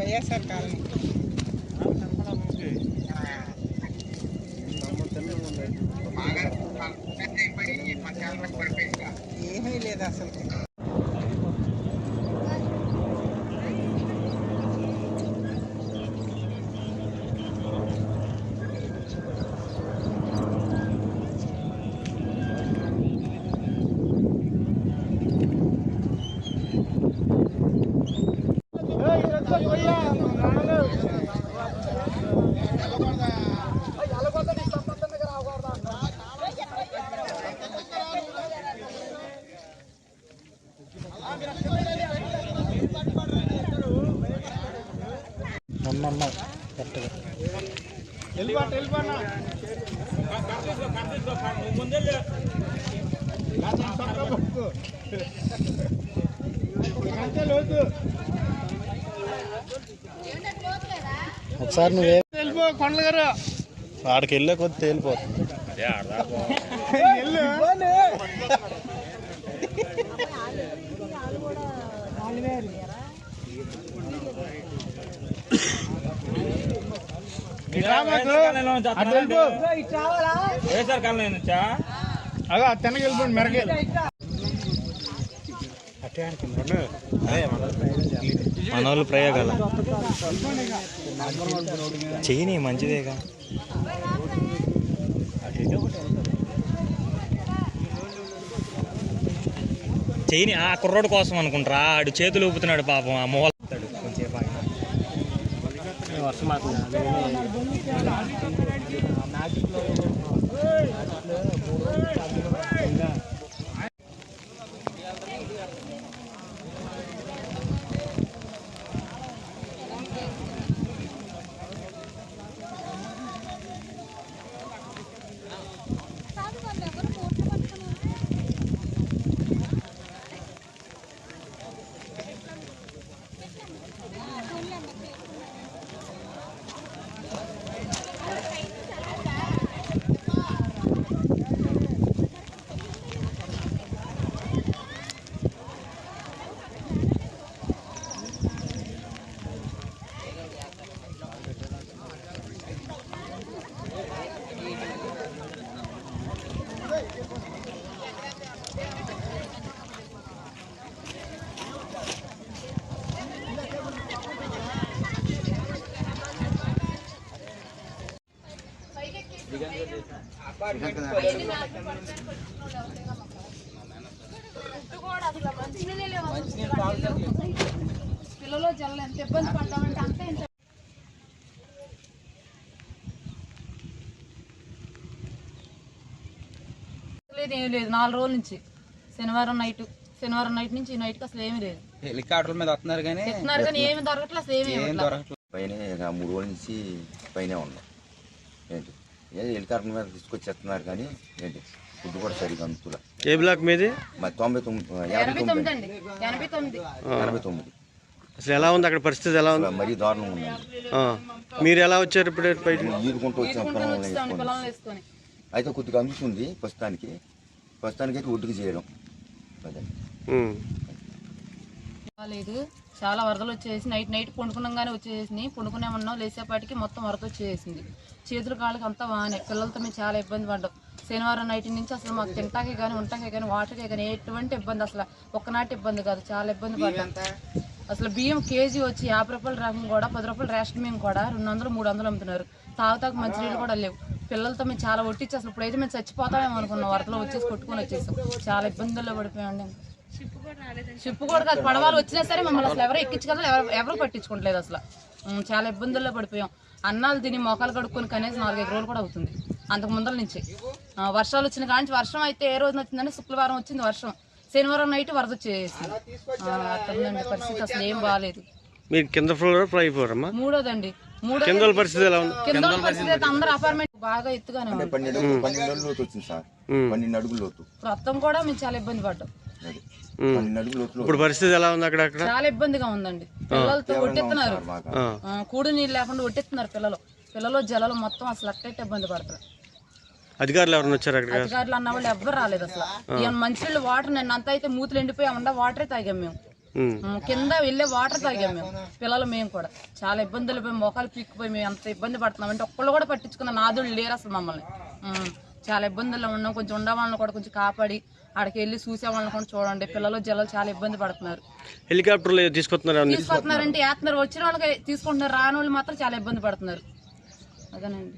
YSR colony. ఏమీ లేదు అసలు. ఒకసారి నువ్వే కొండల గారు ఆడికి వెళ్ళే కొద్ది తేలిపోతుంది. తెనకెళ్ళిపోండి మెరగే మనోళ్ళు ప్రయోగాలు చేయని మంచిదేగా. చేయని ఆ కుర్రోడు కోసం అనుకుంటారా, ఆడు చేతులు ఊపుతున్నాడు పాపం. ఆ మూల కొంచెం వర్షం పిల్లలు జల్లు ఎంత ఇబ్బంది పడ్డామంటే అంతే. ఏమీ లేదు 4 రోజుల నుంచి. శనివారం నైట్ నుంచి ఈ నైట్కి అసలు ఏమీ లేదు. హెలికాప్టర్ల మీద వస్తున్నారు కానీ ఏమి దొరకట్లేదు. అసలు ఏమి దొరకట్లేదు. పైన 3 రోజుల నుంచి పైన ఉన్నాం. ఏంటి హెలికాప్టర్ మీద తీసుకొచ్చేస్తున్నారు కానీ ఏంటి ఫుడ్ కూడా సరిగా అందుతులా. ఏ బ్లాక్ మీది? 89. అసలు ఎలా ఉంది అక్కడ పరిస్థితి? ఎలా ఉంది? మరీ దారుణంగా ఉందండి. మీరు ఎలా వచ్చారు ఇప్పుడు? ఈదుకుంటూ వచ్చాం పొలం. అయితే కొద్దిగా అందుతుంది ప్రస్తుతానికి అయితే ఒడ్డుకు చేయడం లేదు. చాలా వరదలు వచ్చేసి నైట్ పండుకున్నాగానే వచ్చేసి పండుకునేమన్నాం. లేచేపాటికి మొత్తం వరద వచ్చేసింది. చేతుల కాళ్ళకి అంతా బాగానే. పిల్లలతో మేము చాలా ఇబ్బంది పడ్డాం. శనివారం నైట్ నుంచి అసలు మాకు తింటాకే కానీ ఉంటాకే కానీ వాటర్కే కానీ ఎటువంటి ఇబ్బంది, అసలు ఒక్కనాటి ఇబ్బంది కాదు, చాలా ఇబ్బంది పడ్డాం. అసలు బియ్యం కేజీ వచ్చి 50 రూపాయల రకం కూడా 10 రూపాయల రేషన్ బియ్యం కూడా 200, 300 అమ్ముతున్నారు. తాగుతాకు మంచినీళ్ళు కూడా లేవు. పిల్లలతో మేము చాలా ఒట్టించి అసలు ఇప్పుడైతే మేము చచ్చిపోతామేమో అనుకున్నాం. వరదలో వచ్చేసి కొట్టుకొని వచ్చేసాం. చాలా ఇబ్బందుల్లో పడిపోయామండి. షిప్ కూడా కాదు, పడవలు వచ్చినా సరే మమ్మల్ని అసలు ఎవరు ఎక్కించగలరు, ఎవరు పట్టించుకోవట్లేదు. అసలు చాలా ఇబ్బందుల్లో పడిపోయాం. అన్నాలు తిని మోకాలు కడుక్కొని కనీసం 4-5 రోజులు కూడా అవుతుంది. అంతకు ముందల నుంచి వర్షాలు వచ్చిన కానీ వర్షం అయితే ఏ రోజున వచ్చిందంటే శుక్రవారం వచ్చింది వర్షం. శనివారం నైట్ వరద వచ్చేసింది. అర్థండి పరిస్థితి అసలు ఏం బాగాలేదు. మూడోదండి. కిందల పరిస్థితి ఎలా ఉంది? కిందల పరిస్థితి అయితే అందరూ అపార్ట్మెంట్ బాగా ఎత్తుగానే ఉంది. 12 అడుగుల లోతు. మొత్తం కూడా మేము చాలా ఇబ్బంది పడ్డాం. ఇప్పుడు పరిస్థితి ఎలా ఉంది అక్కడ? చాలా ఇబ్బందిగా ఉందండి. పిల్లలతో ఒట్టెత్తున్నారు. కూడు నీళ్ళు లేకుండా ఒట్టెత్తున్నారు పిల్లలు జలాలు మొత్తం అసలు అట్టయితే ఇబ్బంది పడతారు. అధికారులు ఎవరైనా వచ్చారు? అధికారులు అన్న వాళ్ళు ఎవ్వరు రాలేదు. అసలు మంచినీళ్ళు వాటర్ నిన్న అంతా అయితే మూతులు ఎండిపోయి ఉండ వాటరే తాగాం మేము. కింద వెళ్ళే వాటర్ తాగాం మేము పిల్లలు మేము కూడా చాలా ఇబ్బందులు పోయి మోకాలు పీక్కుపోయి మేము ఎంత ఇబ్బంది పడుతున్నాం అంటే ఒక్కళ్ళు కూడా పట్టించుకున్న నాదుళ్ళు లేరు అసలు మమ్మల్ని చాలా ఇబ్బందుల్లో ఉన్నాం. కొంచెం ఉండవాళ్ళని కూడా కొంచెం కాపాడి ఆడికి వెళ్ళి చూసే వాళ్ళని కూడా చూడండి. పిల్లలు జల్లలు చాలా ఇబ్బంది పడుతున్నారు. హెలికాప్టర్లు తీసుకొస్తున్నారంటే వేస్తున్నారు వచ్చిన వాళ్ళకి తీసుకుంటున్నారు, రాని వాళ్ళు మాత్రం చాలా ఇబ్బంది పడుతున్నారు. అదేనండి.